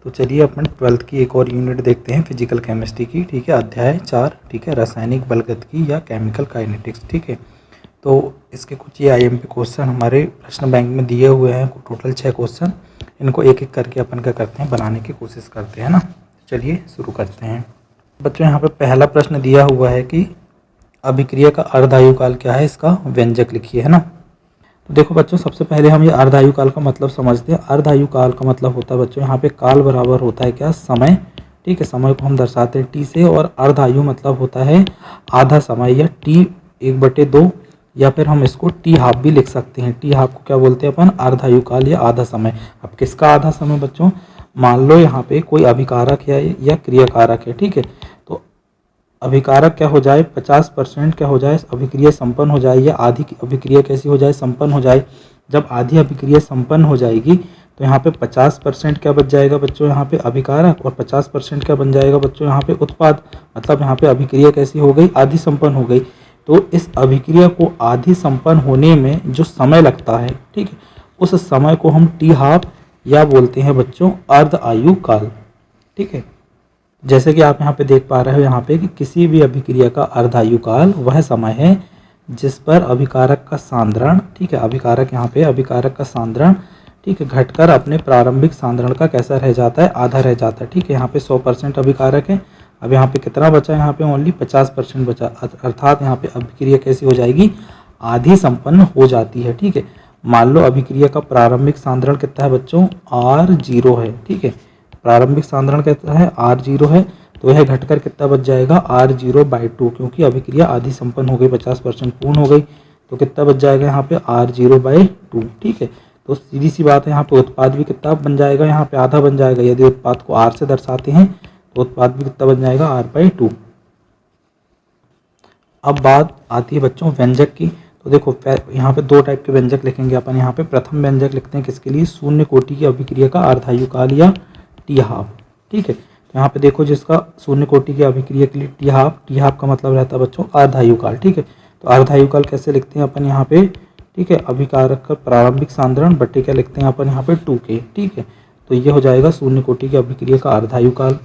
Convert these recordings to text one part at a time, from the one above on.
तो चलिए अपन 12th की एक और यूनिट देखते हैं फिजिकल केमिस्ट्री की। ठीक है, अध्याय 4। ठीक है, रासायनिक बलगतिकी या केमिकल काइनेटिक्स। ठीक है, तो इसके कुछ ये आईएमपी क्वेश्चन हमारे प्रश्न बैंक में दिए हुए हैं। टोटल 6 क्वेश्चन, इनको एक एक करके अपन क्या करते हैं, बनाने की कोशिश करते हैं ना। चलिए शुरू करते हैं। बच्चों यहाँ पे पहला प्रश्न दिया हुआ है कि अभिक्रिया का अर्धायुकाल क्या है, इसका व्यंजक लिखिए, है ना। तो देखो बच्चों, सबसे पहले हम ये अर्धायुकाल का मतलब समझते हैं। अर्धायुकाल का मतलब होता है बच्चों, यहाँ पे काल बराबर होता है क्या, समय। ठीक है, समय को हम दर्शाते हैं टी से, और अर्धायु मतलब होता है आधा समय, या टी 1/2, या फिर हम इसको टी हाफ भी लिख सकते हैं। टी हाफ को क्या बोलते हैं अपन, अर्धायुकाल या आधा समय। अब किसका आधा समय बच्चों, मान लो यहाँ पे कोई अभिकारक या क्रियाकारक है। ठीक है, तो अभिकारक क्या हो जाए, 50% क्या हो जाए, अभिक्रिया संपन्न हो जाए, या आधी अभिक्रिया कैसी हो जाए, संपन्न हो जाए। जब आधी अभिक्रिया संपन्न हो जाएगी तो यहाँ पे 50% क्या बच जाएगा बच्चों, यहाँ पे अभिकारक, और 50% क्या बन जाएगा बच्चों, यहाँ पे उत्पाद। मतलब यहाँ पे अभिक्रिया कैसी हो गई, आधी संपन्न हो गई। तो इस अभिक्रिया को आधी संपन्न होने में जो समय लगता है, ठीक है, उस समय को हम टी हाफ या बोलते हैं बच्चों अर्ध आयु काल। ठीक है, जैसे कि आप यहाँ पे देख पा रहे हो यहाँ पे कि किसी भी अभिक्रिया का अर्धायुकाल वह समय है जिस पर अभिकारक का सांद्रण, ठीक है, अभिकारक यहाँ पे अभिकारक का सांद्रण, ठीक है, घटकर अपने प्रारंभिक सांद्रण का कैसा रह जाता है, आधा रह जाता है। ठीक है, यहाँ पे 100% अभिकारक है। अब यहाँ पे कितना बचा, यहाँ पे ओनली 50% बचा, अर्थात यहाँ पे अभिक्रिया कैसी हो जाएगी, आधी संपन्न हो जाती है। ठीक है, मान लो अभिक्रिया का प्रारंभिक सांद्रण कितना है बच्चों, R0 है। ठीक है, प्रारंभिक सांद्रण कितना है, R0 है, तो यह घटकर कितना बच जाएगा, R0/2, क्योंकि अभिक्रिया आधी संपन्न हो गई, 50% पूर्ण हो गई, तो कितना बच जाएगा यहाँ पे R0/2। ठीक है, तो सीधी सी बात है, यहाँ पे उत्पाद भी कितना बन जाएगा, यहाँ पे आधा बन जाएगा। यदि उत्पाद को R से दर्शाते हैं तो उत्पाद भी कितना बन जाएगा, R/2। अब बात आती है बच्चों व्यंजक की। तो देखो यहाँ पे 2 टाइप के व्यंजक लिखेंगे अपन। यहाँ पे प्रथम व्यंजक लिखते हैं किसके लिए, शून्य कोटि की अभिक्रिया का अर्धायुकाल या टी हाफ। ठीक है, तो यहाँ पे देखो जिसका शून्य कोटि की अभिक्रिया के लिए टी हाफ का मतलब रहता है बच्चों अर्धायुकाल। ठीक है, तो अर्धायुकाल कैसे लिखते हैं अपन यहाँ पे, ठीक है, अभिकारक का प्रारंभिक सांद्रण बट्टे क्या लिखते हैं अपन यहाँ पे 2K। ठीक है, तो ये हो जाएगा शून्य कोटि की अभिक्रिया का अर्धायुकाल।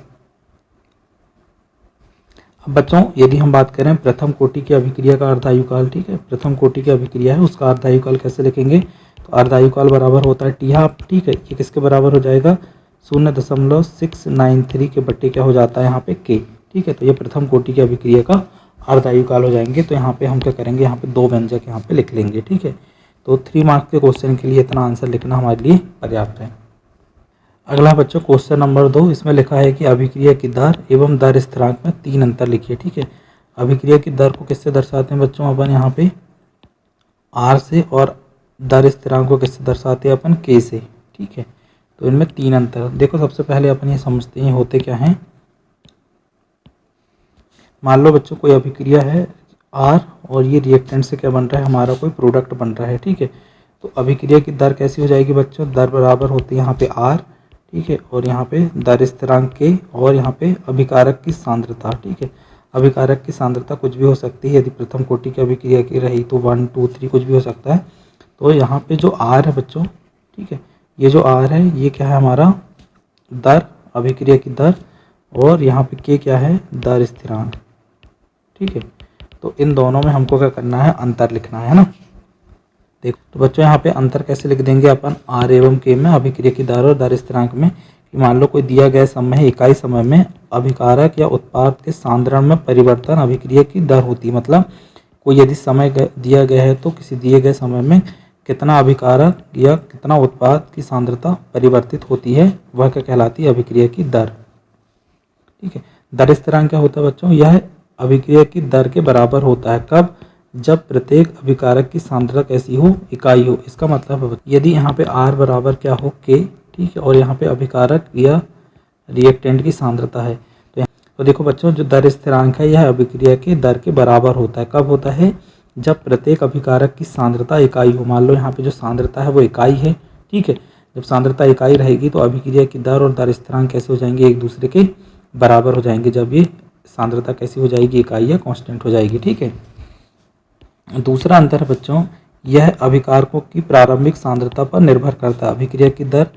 अब बच्चों यदि हम बात करें प्रथम कोटि की अभिक्रिया का अर्धायुकाल, ठीक है, प्रथम कोटि की अभिक्रिया है उसका अर्धायुकाल कैसे लिखेंगे, तो अर्धायुकाल बराबर होता है टी हाफ। ठीक है, ये किसके बराबर हो जाएगा, 0.693 के बट्टे क्या हो जाता है यहाँ पे K। ठीक है, तो ये प्रथम कोटि की अभिक्रिया का अर्धायुकाल हो जाएंगे। तो यहाँ पे हम क्या करेंगे, यहाँ पे 2 व्यंजक यहाँ पे लिख लेंगे। ठीक है, तो 3 मार्क्स के क्वेश्चन के लिए इतना आंसर लिखना हमारे लिए पर्याप्त है। अगला बच्चों क्वेश्चन नंबर 2, इसमें लिखा है कि अभिक्रिया की दर एवं दर स्थिरांक में 3 अंतर लिखिए। ठीक है, अभिक्रिया की दर को किससे दर्शाते हैं बच्चों अपन यहाँ पे R से, और दर स्थिरांक को किससे दर्शाते हैं अपन K से। ठीक है, तो इनमें 3 अंतर। देखो सबसे पहले अपन ये समझते हैं होते क्या हैं। मान लो बच्चों कोई अभिक्रिया है R, और ये रिएक्टेंट से क्या बन रहा है, हमारा कोई प्रोडक्ट बन रहा है। ठीक है, तो अभिक्रिया की दर कैसी हो जाएगी बच्चों, दर बराबर होती है यहाँ पे R, ठीक है, और यहाँ पे दर स्थिरांक K, और यहाँ पे अभिकारक की सांद्रता। ठीक है, अभिकारक की सांद्रता कुछ भी हो सकती है, यदि प्रथम कोटि की अभिक्रिया की रही तो 1, 2, 3 कुछ भी हो सकता है। तो यहाँ पे जो R है बच्चों, ठीक है, ये जो R है ये क्या है हमारा दर, अभिक्रिया की दर, और यहाँ पे K क्या है, दर स्थिरांक। ठीक है, तो इन दोनों में हमको क्या करना है, अंतर लिखना है ना। देखो तो बच्चों यहाँ पे अंतर कैसे लिख देंगे अपन, R एवं K में अभिक्रिया की दर और दर स्थिरांक में, कि मान लो कोई दिया गया समय है, इकाई समय में अभिकारक या उत्पाद के सांद्रण में परिवर्तन अभिक्रिया की दर होती है। मतलब कोई यदि समय दिया गया है तो किसी दिए गए समय में कितना अभिकारक या कितना उत्पाद की सांद्रता परिवर्तित होती है, वह क्या कहलाती है, अभिक्रिया की दर। ठीक है, दर स्थिरांक क्या होता है बच्चों, यह अभिक्रिया की दर के बराबर होता है। कब, जब प्रत्येक अभिकारक की सांद्रता कैसी हो, इकाई हो। इसका मतलब यदि यहाँ पे R बराबर क्या हो K, ठीक है, और यहाँ पे अभिकारक या रिएक्टेंट की सांद्रता है, तो देखो बच्चों जो दर स्थिरांक है यह अभिक्रिया के दर के बराबर होता है। कब होता है, जब प्रत्येक अभिकारक की सांद्रता इकाई हो। मान लो यहाँ पे जो सांद्रता है वो इकाई है। ठीक है, जब सांद्रता इकाई रहेगी तो अभिक्रिया की दर और दर स्थिरांक कैसे हो जाएंगे, एक दूसरे के बराबर हो जाएंगे, जब ये सांद्रता कैसी हो जाएगी, इकाई या कांस्टेंट हो जाएगी। ठीक है, दूसरा अंतर है बच्चों, यह अभिकारकों की प्रारंभिक सांद्रता पर निर्भर करता है। अभिक्रिया की दर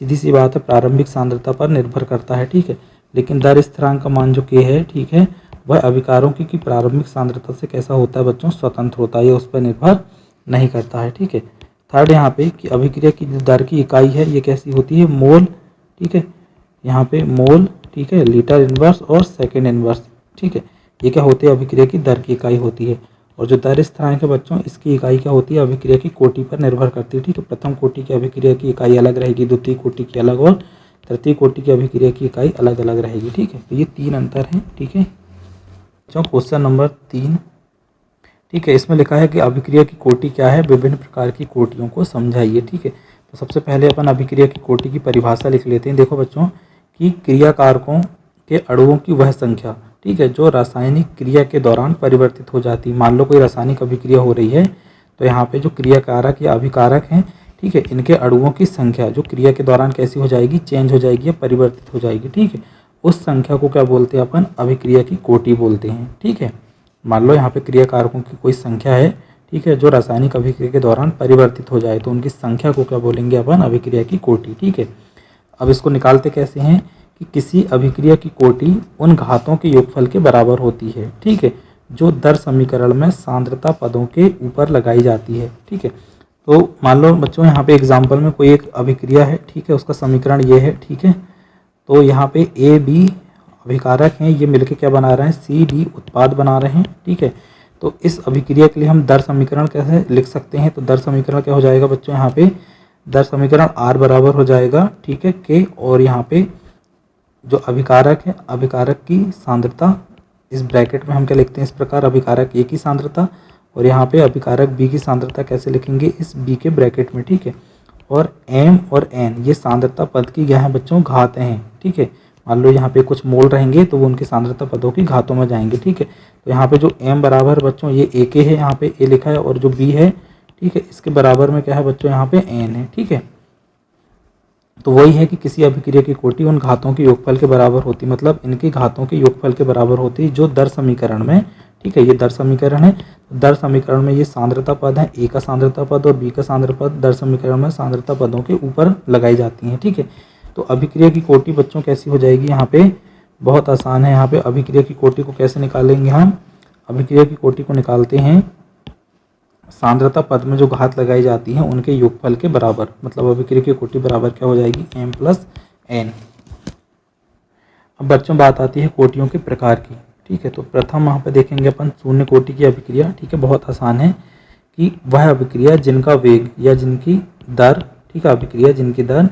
सीधी सी बात है, प्रारंभिक सांद्रता पर निर्भर करता है, ठीक है। लेकिन दर स्थिरांक का मान जो k है, ठीक है, वह अभिकारों की प्रारंभिक सांद्रता से कैसा होता है बच्चों, स्वतंत्र होता है, ये उस पर निर्भर नहीं करता है, ठीक है। थर्ड यहाँ पे कि अभिक्रिया की जो दर की इकाई है ये कैसी होती है, मोल, ठीक है, यहाँ पे मोल, ठीक है, लीटर इनवर्स और सेकेंड इनवर्स, ठीक है, ये क्या होती है, अभिक्रिया की दर की इकाई होती है। और जो दर स्थिरांक है बच्चों, इसकी इकाई क्या होती है, अभिक्रिया की कोटि पर निर्भर करती है, ठीक है। प्रथम कोटि की अभिक्रिया की इकाई अलग रहेगी, द्वितीय कोटि की अलग और तृतीय कोटि की अभिक्रिया की इकाई अलग अलग रहेगी, ठीक है। तो ये 3 अंतर हैं, ठीक है। क्वेश्चन नंबर 3, ठीक है, इसमें लिखा है कि अभिक्रिया की कोटि क्या है, विभिन्न प्रकार की कोटियों को समझाइए, ठीक है। तो सबसे पहले अपन अभिक्रिया की कोटि की परिभाषा लिख लेते हैं। देखो बच्चों कि क्रिया कारकों के अणुओं की वह संख्या, ठीक है, जो रासायनिक क्रिया के दौरान परिवर्तित हो जाती है। मान लो कोई रासायनिक अभिक्रिया हो रही है, तो यहाँ पे जो क्रिया कारक या अभिकारक हैं, ठीक है, इनके अणुओं की संख्या जो क्रिया के दौरान कैसी हो जाएगी, चेंज हो जाएगी या परिवर्तित हो जाएगी, ठीक है। उस संख्या को क्या बोलते हैं अपन, अभिक्रिया की कोटि बोलते हैं, ठीक है। मान लो यहाँ पे क्रिया कारकों की कोई संख्या है, ठीक है, जो रासायनिक अभिक्रिया के दौरान परिवर्तित हो जाए, तो उनकी संख्या को क्या बोलेंगे अपन, अभिक्रिया की कोटि, ठीक है। अब इसको निकालते कैसे हैं कि किसी अभिक्रिया की कोटि उन घातों के योगफल के बराबर होती है, ठीक है, जो दर समीकरण में सांद्रता पदों के ऊपर लगाई जाती है, ठीक है। तो मान लो बच्चों यहाँ पे एग्जाम्पल में कोई एक अभिक्रिया है, ठीक है, उसका समीकरण ये है, ठीक है। तो यहाँ पे ए बी अभिकारक हैं, ये मिलके क्या बना रहे हैं, सी डी उत्पाद बना रहे हैं, ठीक है। तो इस अभिक्रिया के लिए हम दर समीकरण कैसे लिख सकते हैं, तो दर समीकरण क्या हो जाएगा बच्चों, यहाँ पे दर समीकरण R बराबर हो जाएगा, ठीक है, K, और यहाँ पे जो अभिकारक है, अभिकारक की सांद्रता, इस ब्रैकेट में हम क्या लिखते हैं इस प्रकार, अभिकारक A की सांद्रता, और यहाँ पे अभिकारक B की सांद्रता कैसे लिखेंगे, इस B के ब्रैकेट में, ठीक है। और M और N ये सांद्रता पद की क्या है बच्चों, घातें हैं, ठीक है। मान लो यहाँ पे कुछ मोल रहेंगे तो वो उनकी सांद्रता पदों की घातों में जाएंगे, ठीक है। तो यहाँ पे जो M बराबर बच्चों ये A के है, यहाँ पे A लिखा है, और जो B है, ठीक है, इसके बराबर में क्या है बच्चों, यहाँ पे N है, ठीक है। तो वही है कि किसी अभिक्रिया की कोटि उन घातों के योगफल के बराबर होती, मतलब इनकी घातों के योगफल के बराबर होती जो दर समीकरण में, ठीक है, ये दर समीकरण है, दर समीकरण में ये सांद्रता पद है, ए का सांद्रता पद और बी का सांद्रता पद दर समीकरण में सांद्रता पदों के ऊपर लगाई जाती हैं, ठीक है। तो अभिक्रिया की कोटि बच्चों कैसी हो जाएगी, यहाँ पे बहुत आसान है। यहाँ पे अभिक्रिया की कोटि को कैसे निकालेंगे हम, अभिक्रिया की कोटि को निकालते हैं सांद्रता पद में जो घात लगाई जाती है उनके योगफल के बराबर, मतलब अभिक्रिया की कोटि बराबर क्या हो जाएगी, m प्लस n। अब बच्चों बात आती है कोटियों के प्रकार की, ठीक है। तो प्रथम वहाँ पे देखेंगे अपन शून्य कोटि की अभिक्रिया, ठीक है, बहुत आसान है कि वह अभिक्रिया जिनका वेग या जिनकी दर, ठीक है, अभिक्रिया जिनकी दर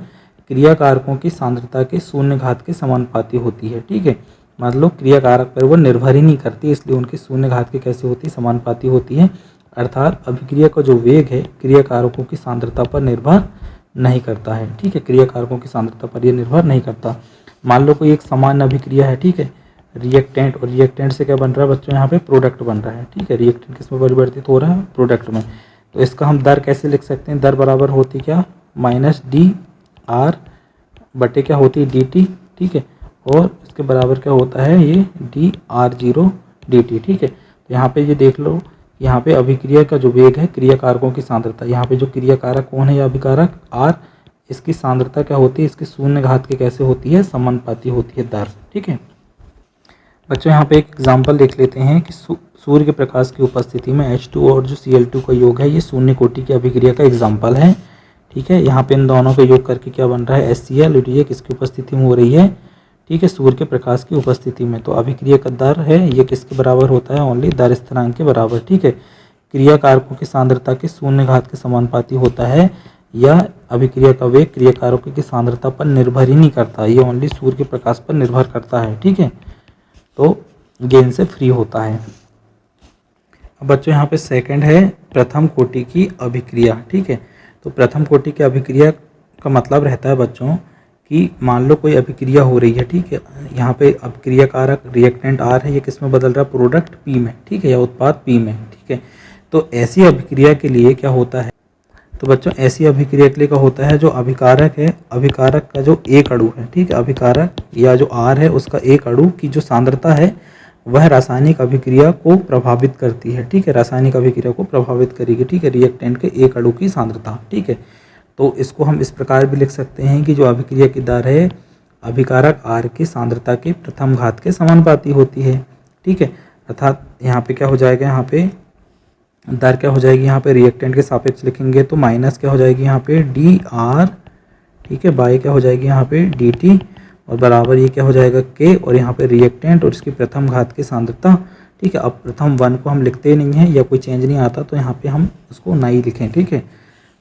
क्रिया कारकों की सांद्रता के शून्य घात के समानुपाती होती है, ठीक है। मतलब क्रिया कारक पर वो निर्भर ही नहीं करती, इसलिए उनकी शून्य घात की कैसी होती है, समानुपाती होती है। अर्थात अभिक्रिया का जो वेग है क्रिया कारकों की सांद्रता पर निर्भर नहीं करता है, ठीक है, क्रिया कारकों की सांद्रता पर यह निर्भर नहीं करता। मान लो कोई एक समान अभिक्रिया है, ठीक है, रिएक्टेंट, और रिएक्टेंट से क्या बन रहा है बच्चों, यहाँ पे प्रोडक्ट बन रहा है, ठीक है, रिएक्टेंट किसमें परिवर्तित हो रहा है, प्रोडक्ट में। तो इसका हम दर कैसे लिख सकते हैं, दर बराबर होती क्या, माइनस डी आर बटे क्या होती है, डी टी, ठीक है, और इसके बराबर क्या होता है, ये D R zero D T, ठीक है। तो यहाँ पे ये देख लो, यहाँ पे अभिक्रिया का जो वेग है क्रिया कारकों की सांद्रता, यहाँ पे जो क्रिया कारक कौन है या अभिकारक R, इसकी सांद्रता क्या होती है, इसकी शून्य घात के कैसे होती है, समानुपाती होती है दर, ठीक है। बच्चों यहाँ पे एक एग्जांपल देख लेते हैं कि सूर्य के प्रकाश की उपस्थिति में H2 और जो Cl2 का योग है ये शून्य कोटि की अभिक्रिया का एग्जाम्पल है, ठीक है। यहाँ पे इन दोनों का योग करके क्या बन रहा है, HCl, ये किसकी उपस्थिति में हो रही है, ठीक है, सूर्य के प्रकाश की उपस्थिति में। तो अभिक्रिया का दर है ये किसके बराबर होता है, ओनली दर स्थिरांक के बराबर, ठीक है। क्रिया कारकों की सांद्रता के शून्य घात के समानुपाती होता है, या अभिक्रिया का वेग क्रिया कारकों की सांद्रता पर निर्भर ही नहीं करता, ये ओनली सूर्य के प्रकाश पर निर्भर करता है, ठीक है। तो गेन से फ्री होता है। अब बच्चों यहाँ पे सेकंड है प्रथम कोटि की अभिक्रिया, ठीक है। तो प्रथम कोटि की अभिक्रिया का मतलब रहता है बच्चों कि मान लो कोई अभिक्रिया हो रही है, ठीक है, यहाँ पे अभिक्रिया कारक रिएक्टेंट R है, ये किस में बदल रहा है, प्रोडक्ट P में, ठीक है, या उत्पाद P में, ठीक है। तो ऐसी अभिक्रिया के लिए क्या होता है, तो बच्चों ऐसी अभिक्रिया के लिए क्या होता है, जो अभिकारक है, अभिकारक का जो एक अणु है, ठीक है, अभिकारक या जो R है उसका एक अणु की जो सांद्रता है वह रासायनिक अभिक्रिया को प्रभावित करती है, ठीक है, रासायनिक अभिक्रिया को प्रभावित करेगी, ठीक है, रिएक्टेंट के एक अणु की सांद्रता, ठीक है। तो इसको हम इस प्रकार भी लिख सकते हैं कि जो अभिक्रिया की दर है अभिकारक R की सांद्रता के प्रथम घात के समानुपाती होती है, ठीक है। अर्थात यहाँ पे क्या हो जाएगा, यहाँ पे दर क्या हो जाएगी, यहाँ पे रिएक्टेंट के सापेक्ष लिखेंगे तो माइनस क्या हो जाएगी यहाँ पे dr, ठीक है, बाई क्या हो जाएगी यहाँ पे dt, और बराबर ये क्या हो जाएगा k, और यहाँ पे रिएक्टेंट और इसकी प्रथम घात की सांद्रता, ठीक है। अब प्रथम 1 को हम लिखते नहीं हैं या कोई चेंज नहीं आता तो यहाँ पे हम उसको नहीं लिखें, ठीक है।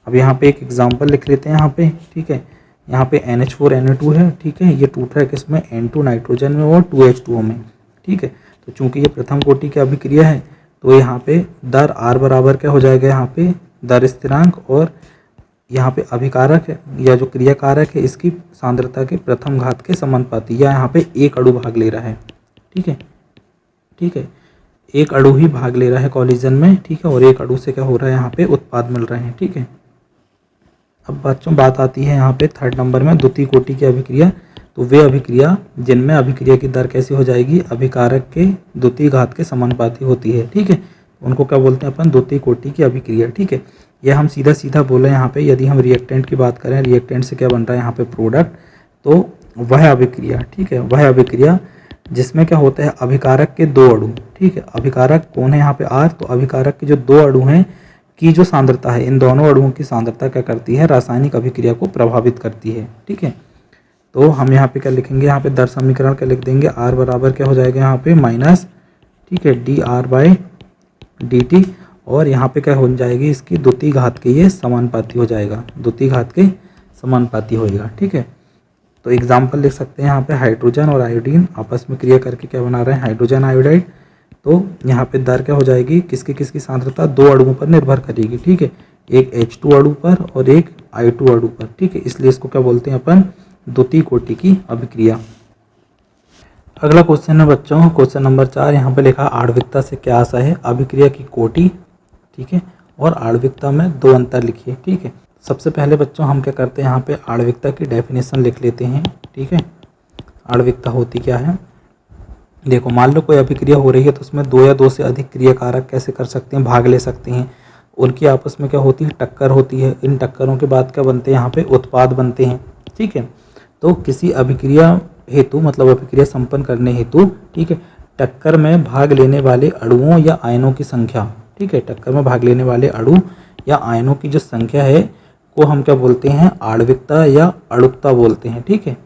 अब यहाँ पे एक एग्जांपल लिख लेते हैं यहाँ पे, ठीक है। यहाँ पे NH4NO2 है, ठीक है, ये टूट रहा है किसमें, N2 नाइट्रोजन में और 2H2O में, ठीक है। तो चूंकि ये प्रथम कोटि की अभिक्रिया है तो यहाँ पे दर R बराबर क्या हो जाएगा, यहाँ पे दर स्थिरांक, और यहाँ पे अभिकारक है या जो क्रियाकारक है इसकी सांद्रता के प्रथम घात के समानुपाती, या यहाँ पे एक अणु भाग ले रहा है, ठीक है, ठीक है, एक अणु ही भाग ले रहा है कॉलिजन में, ठीक है, और एक अणु से क्या हो रहा है, यहाँ पे उत्पाद मिल रहे हैं, ठीक है। अब बच्चों बात आती है यहाँ पे थर्ड नंबर में द्वितीय कोटि की अभिक्रिया। तो वे अभिक्रिया जिनमें अभिक्रिया की दर कैसी हो जाएगी, अभिकारक के द्वितीय घात के समानुपाती होती है, ठीक है, उनको क्या बोलते हैं अपन, द्वितीय कोटि की अभिक्रिया, ठीक है। यह हम सीधा सीधा बोले यहाँ पे, यदि हम रिएक्टेंट की बात करें, रिएक्टेंट से क्या बन रहा है यहाँ पे प्रोडक्ट, तो वह अभिक्रिया, ठीक है, वह अभिक्रिया जिसमें क्या होता है अभिकारक के दो अणु, ठीक है, अभिकारक कौन है यहाँ पे R, तो अभिकारक के जो दो अणु हैं की जो सांद्रता है, इन दोनों अणुओं की सांद्रता क्या करती है, रासायनिक अभिक्रिया को प्रभावित करती है, ठीक है। तो हम यहाँ पे क्या लिखेंगे, यहाँ पे दर समीकरण क्या लिख देंगे, R बराबर क्या हो जाएगा यहाँ पे माइनस, ठीक है, dr/dt, और यहाँ पे क्या हो जाएगी इसकी द्वितीय घात के ये समानुपाती हो जाएगा, द्वितीय घात के समानुपाती होएगा, ठीक है। तो एग्जाम्पल लिख सकते हैं यहाँ पे, हाइड्रोजन और आयोडीन आपस में क्रिया करके क्या बना रहे हैं, हाइड्रोजन आयोडाइड। तो यहाँ पे दर क्या हो जाएगी, किसकी सांद्रता दो अणुओं पर निर्भर करेगी, ठीक है, एक H2 अणु पर और एक I2 अणु पर, ठीक है, इसलिए इसको क्या बोलते हैं अपन, द्वितीय कोटि की अभिक्रिया। अगला क्वेश्चन है बच्चों, क्वेश्चन नंबर 4, यहाँ पे लिखा आणविकता से क्या आशा है, अभिक्रिया की कोटि, ठीक है, और आणविकता में दो अंतर लिखिए, ठीक है। सबसे पहले बच्चों हम क्या करते हैं, यहाँ पे आणविकता की डेफिनेशन लिख लेते हैं, ठीक है। आणविकता होती क्या है, देखो मान लो कोई अभिक्रिया हो रही है तो उसमें दो या दो से अधिक क्रियाकारक कैसे कर सकते हैं, भाग ले सकते हैं, उनकी आपस में क्या होती है, टक्कर होती है, इन टक्करों के बाद क्या बनते हैं, यहाँ पे उत्पाद बनते हैं, ठीक है। तो किसी अभिक्रिया हेतु मतलब अभिक्रिया संपन्न करने हेतु, ठीक है, टक्कर में भाग लेने वाले अणुओं या आयनों की संख्या, ठीक है, टक्कर में भाग लेने वाले अणु या आयनों की जो संख्या है को हम क्या बोलते हैं, आणविकता या अणुकता बोलते हैं, ठीक है।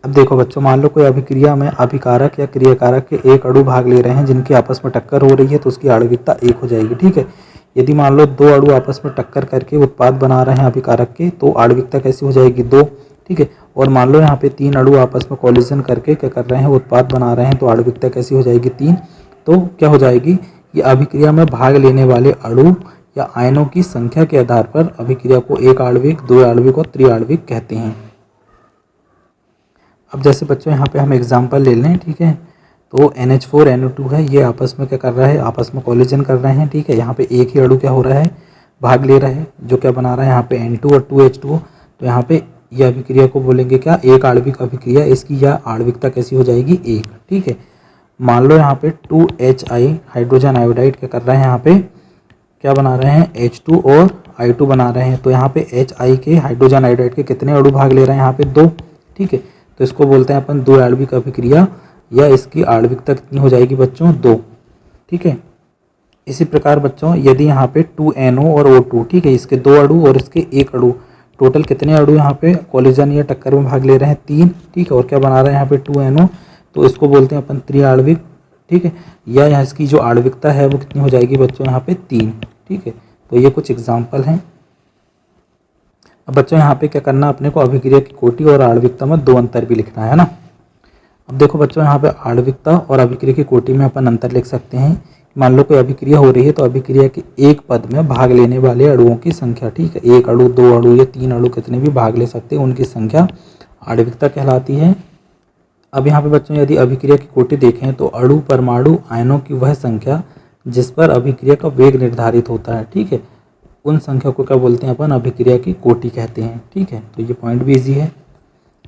अब देखो बच्चों, मान लो कोई अभिक्रिया में अभिकारक या क्रियाकारक के एक अणु भाग ले रहे हैं जिनकी आपस में टक्कर हो रही है तो उसकी आणविकता 1 हो जाएगी, ठीक है। यदि मान लो दो अणु आपस में टक्कर करके उत्पाद बना रहे हैं अभिकारक के तो आणविकता कैसी हो जाएगी, 2, ठीक है। और मान लो यहाँ पे 3 अणु आपस में कॉलिजन करके क्या कर रहे हैं, उत्पाद बना रहे हैं, तो आणविकता कैसी हो जाएगी, 3। तो क्या हो जाएगी, ये अभिक्रिया में भाग लेने वाले अणु या आयनों की संख्या के आधार पर अभिक्रिया को एक आणविक, दो आणविक और त्रिआणविक कहते हैं। अब जैसे बच्चों यहाँ पे हम एग्जांपल ले लें, ठीक है, तो NH4NO2 है, ये आपस में क्या कर रहा है, आपस में कॉलिजन कर रहे हैं, ठीक है। यहाँ पे एक ही अणु क्या हो रहा है, भाग ले रहा है, जो क्या बना रहा है यहाँ पे N2 और 2H2O। तो यहाँ पे यह अभिक्रिया को बोलेंगे क्या, एक आणविक अभिक्रिया, इसकी यह आणविकता कैसी हो जाएगी, 1, ठीक है। मान लो यहाँ पे 2HI हाइड्रोजन आयोडाइड क्या कर रहे हैं, यहाँ पे क्या बना रहे हैं, H2 और I2 बना रहे हैं। तो यहाँ पे HI के हाइड्रोजन आयोडाइड के कितने अणु भाग ले रहे हैं, यहाँ पे 2, ठीक है। तो इसको बोलते हैं अपन दो आणविक अभिक्रिया, या इसकी आणविकता कितनी हो जाएगी बच्चों, 2, ठीक है। इसी प्रकार बच्चों यदि यहाँ पे 2NO और O2, ठीक है, इसके दो अणु और इसके एक अणु, टोटल कितने अणु यहाँ पे कॉलिजन या टक्कर में भाग ले रहे हैं, 3, ठीक है, और क्या बना रहे हैं यहाँ पे 2NO, तो इसको बोलते हैं अपन त्रिआणविक, ठीक है। या यहाँ इसकी जो आणविकता है वो कितनी हो जाएगी बच्चों, यहाँ पे 3, ठीक है। तो ये कुछ एग्जाम्पल हैं। अब बच्चों यहाँ पे क्या करना, अपने को अभिक्रिया की कोटि और आणविकता में दो अंतर भी लिखना है ना। अब देखो बच्चों यहाँ पे आणविकता और अभिक्रिया की कोटि में अपन अंतर लिख सकते हैं। मान लो कोई अभिक्रिया हो रही है तो अभिक्रिया के एक पद में भाग लेने वाले अणुओं की संख्या, ठीक है, एक अणु, दो अणु या 3 अणु कितने भी भाग ले सकते हैं, उनकी संख्या आणविकता कहलाती है। अब यहाँ पे बच्चों यदि अभिक्रिया की कोटि देखें तो अणु, परमाणु, आयनों की वह संख्या जिस पर अभिक्रिया का वेग निर्धारित होता है, ठीक है, उन संख्या को क्या बोलते हैं अपन, अभिक्रिया की कोटि कहते हैं, ठीक है। तो ये पॉइंट भी इजी है।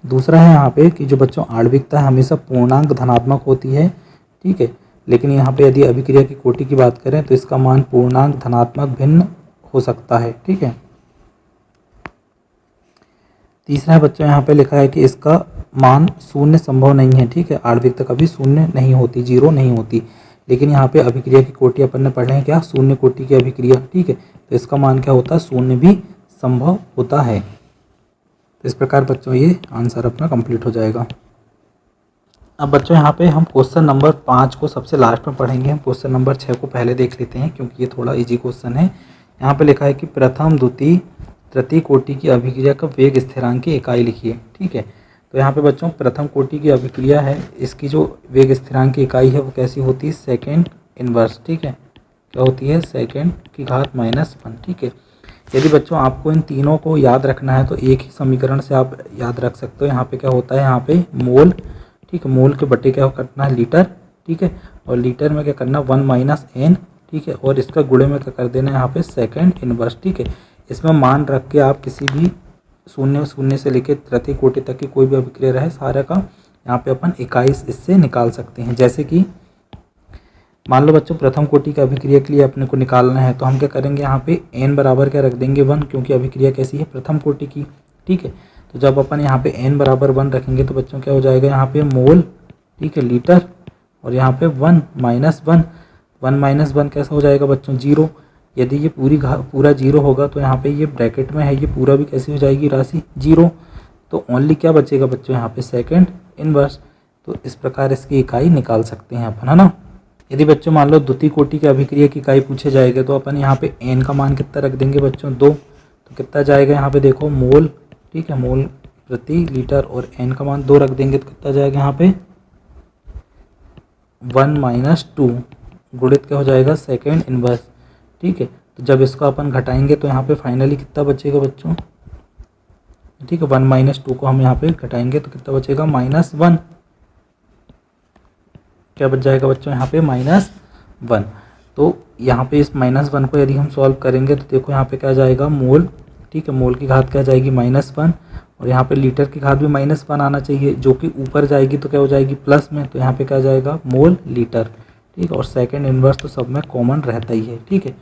दूसरा है यहाँ पे कि जो बच्चों आणविकता हमेशा पूर्णांक धनात्मक होती है, ठीक है, लेकिन यहाँ पे यदि अभिक्रिया की कोटि की बात करें तो इसका मान पूर्णांक धनात्मक भिन्न हो सकता है, ठीक है। तीसरा है बच्चों यहाँ पे लिखा है कि इसका मान शून्य संभव नहीं है, ठीक है। आणविकता कभी शून्य नहीं होती, जीरो नहीं होती, लेकिन यहाँ पे अभिक्रिया की कोटि अपन ने पढ़े हैं क्या, शून्य कोटि की अभिक्रिया, ठीक है। तो इसका मान क्या होता है, शून्य भी संभव होता है। तो इस प्रकार बच्चों ये आंसर अपना कंप्लीट हो जाएगा। अब बच्चों यहाँ पे हम क्वेश्चन नंबर 5 को सबसे लास्ट में पढ़ेंगे। हम क्वेश्चन नंबर 6 को पहले देख लेते हैं क्योंकि ये थोड़ा इजी क्वेश्चन है। यहाँ पे लिखा है कि प्रथम द्वितीय तृतीय कोटि की अभिक्रिया का वेग स्थिरांक की इकाई लिखिए, ठीक है। तो यहाँ पे बच्चों प्रथम कोटि की अभिक्रिया है, इसकी जो वेग स्थिरांक की इकाई है वो कैसी होती है, सेकेंड इनवर्स, ठीक है। क्या होती है, सेकेंड की घात -1, ठीक है। यदि बच्चों आपको इन तीनों को याद रखना है तो एक ही समीकरण से आप याद रख सकते हो। यहाँ पे क्या होता है, यहाँ पे मोल, ठीक है, मोल के बटे क्या करना है, लीटर, ठीक है। और लीटर में क्या करना, 1 - n, ठीक है। और इसका गुणे में क्या कर देना है, यहाँ पे सेकेंड इनवर्स, ठीक है। इसमें मान रख के आप किसी भी शून्य से लेकर तृतीय कोटि तक की कोई भी अभिक्रिया रहे सारे का यहाँ पे अपन इकाई इससे निकाल सकते हैं। जैसे कि मान लो बच्चों प्रथम कोटि की अभिक्रिया के लिए अपने को निकालना है तो हम क्या करेंगे, यहाँ पे n बराबर क्या रख देंगे, 1, क्योंकि अभिक्रिया कैसी है, प्रथम कोटि की, ठीक है। तो जब अपन यहाँ पे n बराबर 1 रखेंगे तो बच्चों क्या हो जाएगा, यहाँ पे मोल, ठीक है, लीटर, और यहाँ पे 1 - 1 कैसा हो जाएगा बच्चों, 0। यदि ये पूरा 0 होगा तो यहाँ पे ये ब्रैकेट में है, ये पूरा भी कैसी हो जाएगी राशि, 0। तो ओनली क्या बचेगा बच्चों, यहाँ पे सेकेंड इनवर्स। तो इस प्रकार इसकी इकाई निकाल सकते हैं अपन, है ना। यदि बच्चों मान लो द्वितीय कोटि की अभिक्रिया की इकाई पूछे जाएगा तो अपन यहाँ पे n का मान कितना रख देंगे बच्चों, 2। तो कितना जाएगा यहाँ पे देखो, मोल, ठीक है, मोल प्रति लीटर, और n का मान 2 रख देंगे तो कितना जाएगा यहाँ पे 1 - 2 गुणित क्या हो जाएगा, सेकेंड इनवर्स, ठीक है। तो जब इसको अपन घटाएंगे तो यहाँ पे फाइनली कितना बचेगा बच्चों, ठीक है, 1 - 2 को हम यहाँ पे घटाएंगे तो कितना बचेगा, -1। क्या बच जाएगा बच्चों यहाँ पे -1। तो यहाँ पे इस -1 को यदि हम सॉल्व करेंगे तो देखो यहाँ पे क्या जाएगा, मोल, ठीक है, मोल की घात क्या जाएगी, -1, और यहाँ पे लीटर की घात भी -1 आना चाहिए, जो कि ऊपर जाएगी तो क्या हो जाएगी, प्लस में। तो यहाँ पे क्या जाएगा, मोल लीटर, ठीक है। और सेकेंड इनवर्स तो सब में कॉमन रहता ही है, ठीक है।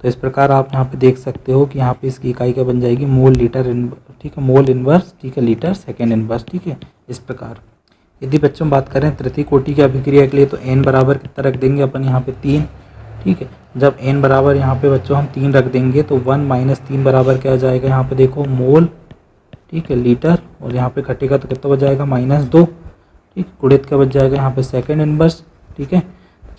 तो इस प्रकार आप यहाँ पे देख सकते हो कि यहाँ पे इसकी इकाई क्या बन जाएगी, मोल लीटर, ठीक है, मोल इनवर्स, ठीक है, लीटर सेकेंड इनवर्स, ठीक है, इस प्रकार। यदि बच्चों बात करें तृतीय कोटि की अभिक्रिया के लिए तो n बराबर कितना रख देंगे अपन, यहाँ पे 3, ठीक है। जब n बराबर यहाँ पे बच्चों हम 3 रख देंगे तो 1 - 3 बराबर क्या आ जाएगा, यहाँ पे देखो मोल, ठीक है, लीटर, और यहाँ पे घटेगा तो कितना बच जाएगा, -2, ठीक। गुणित क्या बच जाएगा यहाँ पे सेकेंड इनवर्स, ठीक है।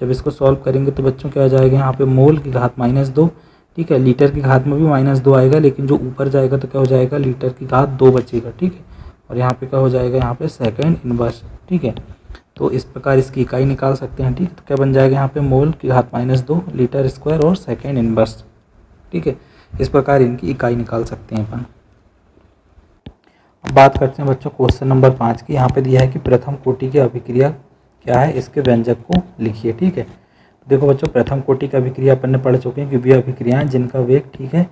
जब इसको सॉल्व करेंगे तो बच्चों क्या आ जाएगा, यहाँ पे मोल की घात -2, ठीक है। लीटर की घात में भी -2 आएगा, लेकिन जो ऊपर जाएगा तो क्या हो जाएगा, लीटर की घात 2 बचेगा, ठीक है। और यहाँ पे क्या हो जाएगा, यहाँ पे सेकेंड इनवर्स, ठीक है। तो इस प्रकार इसकी इकाई निकाल सकते हैं, ठीक। तो क्या बन जाएगा यहाँ पे, मोल की घात -2, लीटर स्क्वायर और सेकेंड इनवर्स, ठीक है। इस प्रकार इनकी इकाई निकाल सकते हैं अपन। अब बात करते हैं बच्चों क्वेश्चन नंबर 5 की। यहाँ पे दिया है कि प्रथम कोटि की अभिक्रिया क्या है, इसके व्यंजक को लिखिए, ठीक है। तो देखो बच्चों प्रथम कोटि की अभिक्रिया अपन ने पढ़ चुके हैं कि वे अभिक्रियाएं जिनका वेग, ठीक है,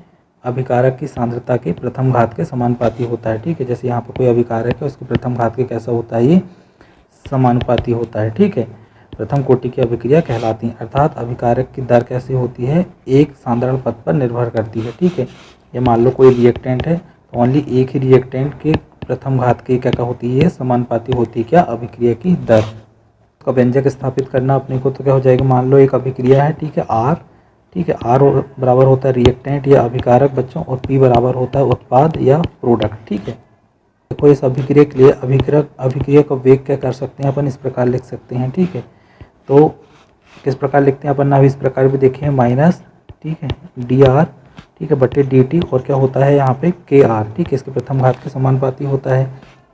अभिकारक की सांद्रता के प्रथम घात के समानुपाती होता है, ठीक है। जैसे यहाँ पर कोई अभिकारक है उसके प्रथम घात के कैसा होता है, ये समानुपाती होता है, ठीक है। प्रथम कोटि की अभिक्रिया कहलाती है, अर्थात अभिकारक की दर कैसी होती है, एक सांद्रण पद पर निर्भर करती है, ठीक है। ये मान लो कोई रिएक्टेंट है तो ओनली एक ही रिएक्टेंट के प्रथम घात की क्या होती है, समानुपाती होती है क्या, अभिक्रिया की दर। का व्यंजक स्थापित करना अपने को तो क्या हो जाएगा, मान लो एक अभिक्रिया है, ठीक है, R, ठीक है, R बराबर होता है रिएक्टेंट या अभिकारक बच्चों, और P बराबर होता है उत्पाद या प्रोडक्ट, ठीक है। देखो इस अभिक्रिया के लिए अभिक्रिया का वेग क्या कर सकते हैं अपन, इस प्रकार लिख सकते हैं, ठीक है। तो किस प्रकार लिखते हैं अपन, अब इस प्रकार भी देखें, माइनस, ठीक है, dr, ठीक है, बटे dt, और क्या होता है यहाँ पे kr, ठीक है, इसके प्रथम घात के समानुपाती होता है,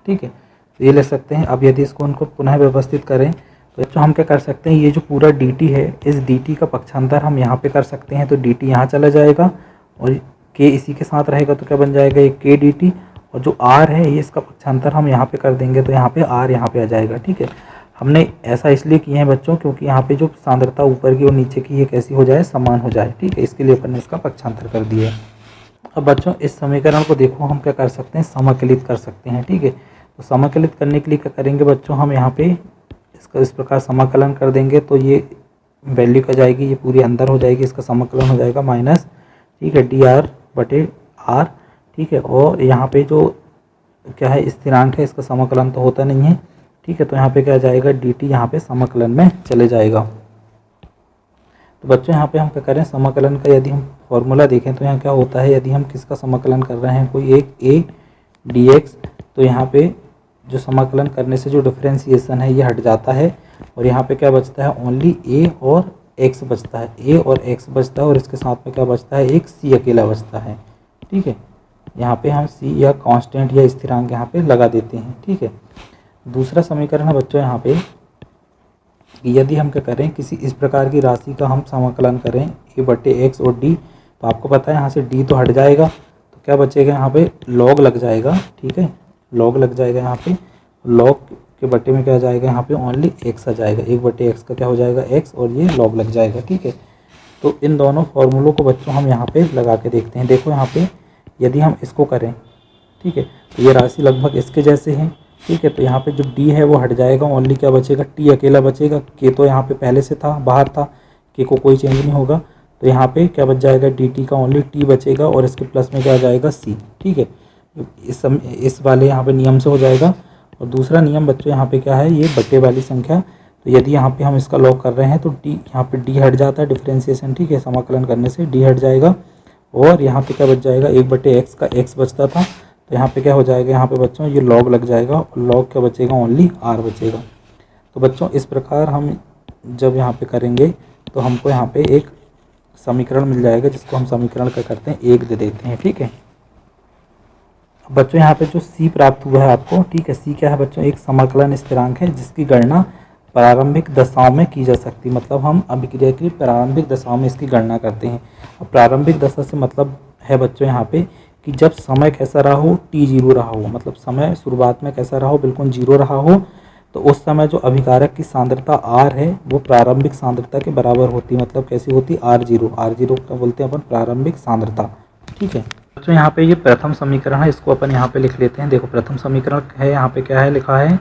ठीक है। तो ये ले सकते हैं। अब यदि इसको उनको पुनः व्यवस्थित करें तो हम क्या कर सकते हैं, ये जो पूरा dt है, इस dt का पक्षांतर हम यहाँ पे कर सकते हैं, तो dt यहाँ चला जाएगा और k इसी के साथ रहेगा, तो क्या बन जाएगा, ये k dt, और जो r है ये इसका पक्षांतर हम यहाँ पे कर देंगे तो यहाँ पे r यहाँ पे आ जाएगा, ठीक है। हमने ऐसा इसलिए किए हैं बच्चों क्योंकि यहाँ पे जो सांद्रता ऊपर की और नीचे की ये कैसी हो जाए, समान हो जाए, ठीक है। इसके लिए अपन ने इसका पक्षांतर कर दिया है। अब बच्चों इस समीकरण को देखो हम क्या कर सकते हैं, समाकलित कर सकते हैं, ठीक है। तो समाकलित करने के लिए क्या करेंगे बच्चों, हम यहाँ पे इसका इस प्रकार समाकलन कर देंगे तो ये वैल्यू क्या जाएगी, ये पूरी अंदर हो जाएगी, इसका समाकलन हो जाएगा माइनस, ठीक है, dr बटे r, ठीक है। और यहाँ पे जो क्या है, स्थिरांक है, इसका समाकलन तो होता नहीं है, ठीक है। तो यहाँ पे क्या जाएगा, डी टी यहाँ पे समाकलन में चले जाएगा। तो बच्चों यहाँ पे हम क्या करें, समाकलन का यदि हम फॉर्मूला देखें तो यहाँ क्या होता है, यदि हम किसका समाकलन कर रहे हैं, कोई एक ए डी एक्स, तो यहाँ पे जो समाकलन करने से जो डिफ्रेंसिएशन है ये हट जाता है, और यहाँ पे क्या बचता है, ओनली ए और एक्स बचता है, ए और एक्स बचता है, और इसके साथ में क्या बचता है, एक सी अकेला बचता है, ठीक है। यहाँ पे हम सी या कांस्टेंट या स्थिरांक यहाँ पे लगा देते हैं, ठीक है। दूसरा समीकरण है बच्चों यहाँ पे, यदि हम क्या करें, किसी इस प्रकार की राशि का हम समाकलन करें ए बटे एक्स और डी, तो आपको पता है यहाँ से डी तो हट जाएगा, तो क्या बचेगा, यहाँ पे लॉग लग जाएगा, ठीक है, लॉग लग जाएगा। यहाँ पे लॉग के बटे में क्या आ जाएगा, यहाँ पे ओनली एक्स आ जाएगा, एक बटे एक्स का क्या हो जाएगा, एक्स, और ये लॉग लग जाएगा, ठीक है। तो इन दोनों फॉर्मूलों को बच्चों हम यहाँ पे लगा के देखते हैं। देखो यहाँ पे यदि हम इसको करें, ठीक है, तो ये राशि लगभग इसके जैसे है, ठीक है। तो यहाँ पे जो डी है वो हट जाएगा, ओनली क्या बचेगा, टी अकेला बचेगा, के तो यहाँ पे पहले से था, बाहर था, के को कोई चेंज नहीं होगा, तो यहाँ पे क्या बच जाएगा, डी टी का ओनली टी बचेगा, और इसके प्लस में क्या आ जाएगा, सी, ठीक है। इस वाले यहाँ पे नियम से हो जाएगा। और दूसरा नियम बच्चों यहाँ पे क्या है, ये बटे वाली संख्या, तो यदि यहाँ पे हम इसका लॉग कर रहे हैं तो डी, यहाँ पे डी हट जाता है, डिफ्रेंसिएशन, ठीक है, समाकलन करने से डी हट जाएगा, और यहाँ पे क्या बच जाएगा, एक बटे एक्स का एक्स बचता था, तो यहाँ पे क्या हो जाएगा, यहाँ पे बच्चों ये लॉग लग जाएगा, और लॉग क्या बचेगा, ओनली आर बचेगा। तो बच्चों इस प्रकार हम जब यहाँ पे करेंगे तो हमको यहाँ पे एक समीकरण मिल जाएगा, जिसको हम समीकरण क्या करते हैं, एक दे देते हैं, ठीक है। बच्चों यहाँ पे जो सी प्राप्त हुआ है आपको, ठीक है, सी क्या है बच्चों, एक समाकलन स्थिरांक है जिसकी गणना प्रारंभिक दशाओं में की जा सकती है, मतलब हम अभिक्रिया की प्रारंभिक दशाओं में इसकी गणना करते हैं। अब प्रारंभिक दशा से मतलब है बच्चों यहाँ पे कि जब समय कैसा रहा हो, टी जीरो रहा हो, मतलब समय शुरुआत में कैसा रहा हो, बिल्कुल जीरो रहा हो, तो उस समय जो अभिकारक की सांद्रता आर है वो प्रारंभिक सांद्रता के बराबर होती है, मतलब कैसी होती, आर जीरो क्या बोलते हैं अपन, प्रारंभिक सांद्रता, ठीक है। तो यहाँ पे ये प्रथम समीकरण है, इसको अपन यहाँ पे लिख लेते हैं। देखो प्रथम समीकरण है, यहाँ पे क्या है लिखा है,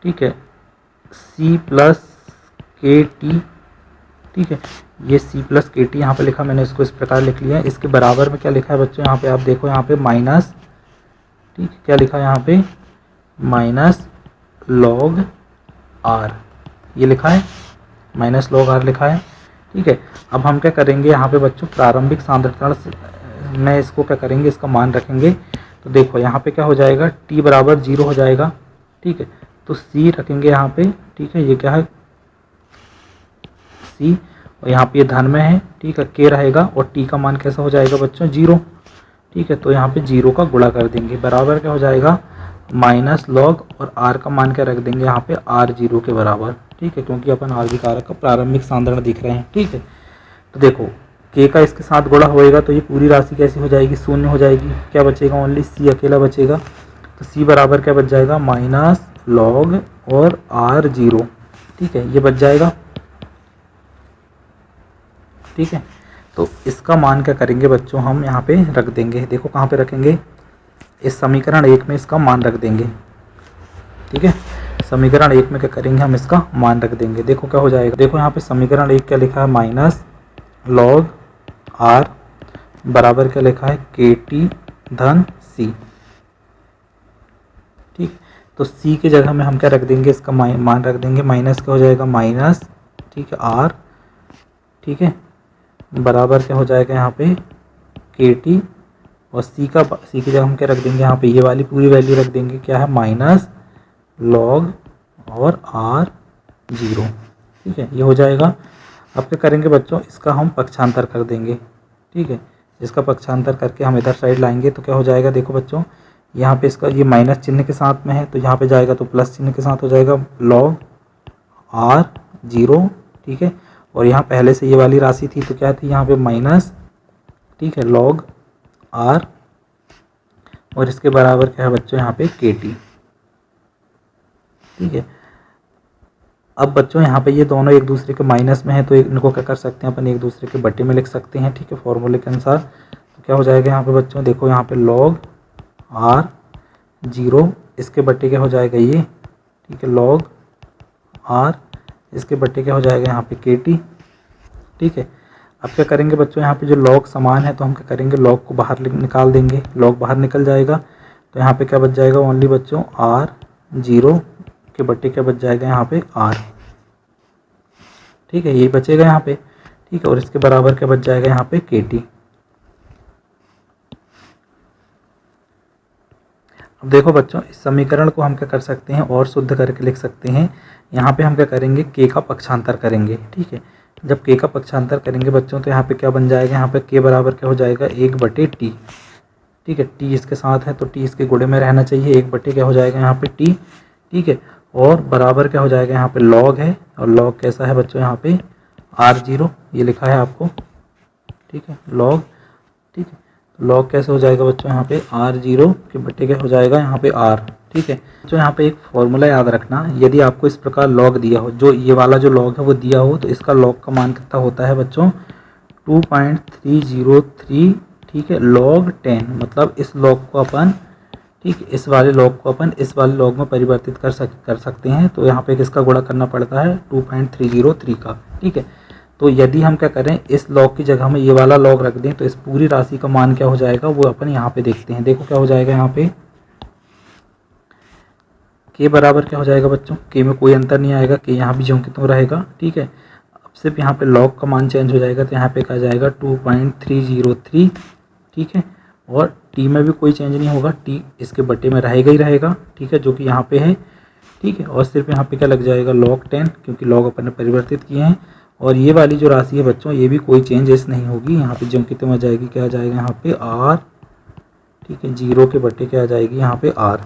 ठीक है, सी प्लस के टी, ठीक है, ये सी प्लस के टी यहाँ पे लिखा, मैंने इसको इस प्रकार लिख लिया है। इसके बराबर में क्या लिखा है बच्चों, यहाँ पे आप देखो, यहाँ पे माइनस, ठीक है, क्या लिखा है यहाँ पे, माइनस लॉग आर, ये लिखा है, माइनस लॉग आर लिखा है, ठीक है। अब हम क्या करेंगे यहाँ पे बच्चों, प्रारंभिक सांद्रता में इसको क्या करेंगे, इसका मान रखेंगे। तो देखो यहाँ पे क्या हो जाएगा, टी बराबर जीरो हो जाएगा, ठीक है, तो सी रखेंगे यहाँ पे, ठीक है, ये क्या है सी, और यहाँ पे ये धन में है, ठीक है, के रहेगा, और टी का मान कैसा हो जाएगा बच्चों, जीरो, ठीक है। तो यहाँ पे जीरो का गुणा कर देंगे, बराबर क्या हो जाएगा, माइनस लॉग, और आर का मान क्या रख देंगे यहाँ पे, आर जीरो के बराबर, ठीक है, क्योंकि अपन आर विकारक का प्रारंभिक सांद्रण दिख रहे हैं, ठीक है। तो देखो के का इसके साथ गुणा होएगा तो ये पूरी राशि कैसी हो जाएगी, शून्य हो जाएगी, क्या बचेगा, ओनली सी अकेला बचेगा। तो सी बराबर क्या बच जाएगा, माइनस लॉग और आर जीरो, ठीक है, ये बच जाएगा, ठीक है। तो इसका मान क्या करेंगे बच्चों, हम यहाँ पे रख देंगे, देखो कहाँ पे रखेंगे, इस समीकरण एक में इसका मान रख देंगे, ठीक है, समीकरण एक में क्या करेंगे, हम इसका मान रख देंगे। देखो क्या हो जाएगा, देखो यहाँ पे समीकरण एक क्या लिखा है, माइनस लॉग आर बराबर क्या लिखा है, के टी धन सी, ठीक। तो सी की जगह में हम क्या रख देंगे, इसका मान रख देंगे, माइनस क्या हो जाएगा, माइनस, ठीक है, आर, ठीक है, बराबर क्या हो जाएगा यहाँ पे, के टी, और सी की जगह हम क्या रख देंगे, यहाँ पे ये वाली पूरी वैल्यू रख देंगे, क्या है, माइनस लॉग और आर जीरो, ठीक है, ये हो जाएगा। अब क्या करेंगे बच्चों, इसका हम पक्षांतर कर देंगे, ठीक है, इसका पक्षांतर करके हम इधर साइड लाएंगे तो क्या हो जाएगा, देखो बच्चों यहाँ पे इसका ये माइनस चिन्ह के साथ में है, तो यहाँ पे जाएगा तो प्लस चिन्ह के साथ हो जाएगा, लॉग आर जीरो, ठीक है, और यहाँ पहले से ये वाली राशि थी तो क्या थी, यहाँ पे माइनस, ठीक है, लॉग आर, और इसके बराबर क्या है बच्चों, यहाँ पे के टी, ठीक है। अब बच्चों यहाँ पे ये दोनों एक दूसरे के माइनस में है, तो इनको क्या कर सकते हैं अपन, एक दूसरे के बटे में लिख सकते हैं, ठीक है, फॉर्मूले के अनुसार। तो क्या हो जाएगा यहाँ पे बच्चों, देखो यहाँ पे लॉग आर जीरो, इसके बटे क्या हो जाएगा ये, ठीक है, लॉग आर, इसके बटे क्या हो जाएगा यहाँ पे के टी, ठीक है। अब क्या करेंगे बच्चों, यहाँ पे जो लॉग समान है तो हम क्या करेंगे, लॉग को बाहर निकाल देंगे, लॉग बाहर निकल जाएगा, तो यहाँ पे क्या बच जाएगा ओनली बच्चों R0 के बट्टे क्या बच जाएगा यहाँ पे R, ठीक है, यही बचेगा यहाँ पे, ठीक है। और इसके बराबर क्या बच जाएगा यहाँ पे KT। अब देखो बच्चों, इस समीकरण को हम क्या कर सकते हैं और शुद्ध करके लिख सकते हैं। यहाँ पे हम क्या करेंगे, k का पक्षांतर करेंगे, ठीक है। जब k का पक्षांतर करेंगे बच्चों तो यहाँ पे क्या बन जाएगा, यहाँ पे k बराबर क्या हो जाएगा 1/t, ठीक है। t इसके साथ है तो t इसके गुणे में रहना चाहिए, 1/, क्या हो जाएगा यहाँ पे t, ठीक है। और बराबर क्या हो जाएगा यहाँ पे log है, और log कैसा है बच्चों यहाँ पे R0 ये लिखा है आपको, ठीक है, log, ठीक है। log कैसे हो जाएगा बच्चों यहाँ पे R0 के बट्टे क्या हो जाएगा यहाँ पे R, ठीक है। तो यहाँ पे एक फॉर्मूला याद रखना, यदि आपको इस प्रकार log दिया हो, जो ये वाला जो log है वो दिया हो, तो इसका log का मान कितना होता है बच्चों 2.303, ठीक है, log 10। मतलब इस log को अपन, ठीक, इस वाले log को अपन इस वाले log में परिवर्तित कर सकते हैं। तो यहाँ पे किसका गुणा करना पड़ता है 2.303 का, ठीक है। तो यदि हम क्या करें, इस log की जगह में ये वाला log रख दें तो इस पूरी राशि का मान क्या हो जाएगा वो अपन यहाँ पे देखते हैं। देखो क्या हो जाएगा यहाँ पे k बराबर क्या हो जाएगा बच्चों, k में कोई अंतर नहीं आएगा, k यहाँ भी ज्यों की त्यों रहेगा, ठीक है। अब सिर्फ यहाँ पे log का मान चेंज हो जाएगा, तो यहाँ पे क्या जाएगा 2.303, ठीक है। और t में भी कोई चेंज नहीं होगा, t इसके बट्टे में रहेगा ही रहेगा, ठीक है, जो कि यहाँ पे है, ठीक है। और सिर्फ यहाँ पे क्या लग जाएगा log 10, क्योंकि log अपन ने परिवर्तित किए हैं। और ये वाली जो राशि है बच्चों, ये भी कोई चेंजेस नहीं होगी, यहाँ पे ज्यों की त्यों आ जाएगी, क्या आ जाएगा यहाँ पे R, ठीक है, 0 के बट्टे क्या आ जाएगी यहाँ पे R।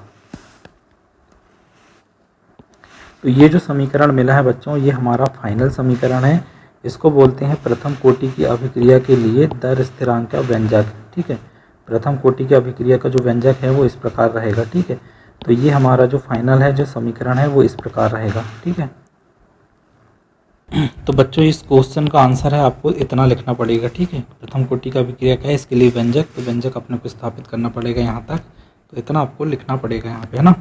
तो ये जो समीकरण मिला है बच्चों, ये हमारा फाइनल समीकरण है। इसको बोलते हैं प्रथम कोटि की अभिक्रिया के लिए दर स्थिरांक का व्यंजक, ठीक है। प्रथम कोटि की अभिक्रिया का जो व्यंजक है वो इस प्रकार रहेगा, ठीक है। तो ये हमारा जो फाइनल है, जो समीकरण है वो इस प्रकार रहेगा, ठीक है। तो बच्चों इस क्वेश्चन का आंसर है आपको इतना लिखना पड़ेगा, ठीक है। प्रथम कोटि का अभिक्रिया क्या है, इसके लिए व्यंजक, तो व्यंजक अपने को स्थापित करना पड़ेगा यहाँ तक, तो इतना आपको लिखना पड़ेगा यहाँ पे, है ना।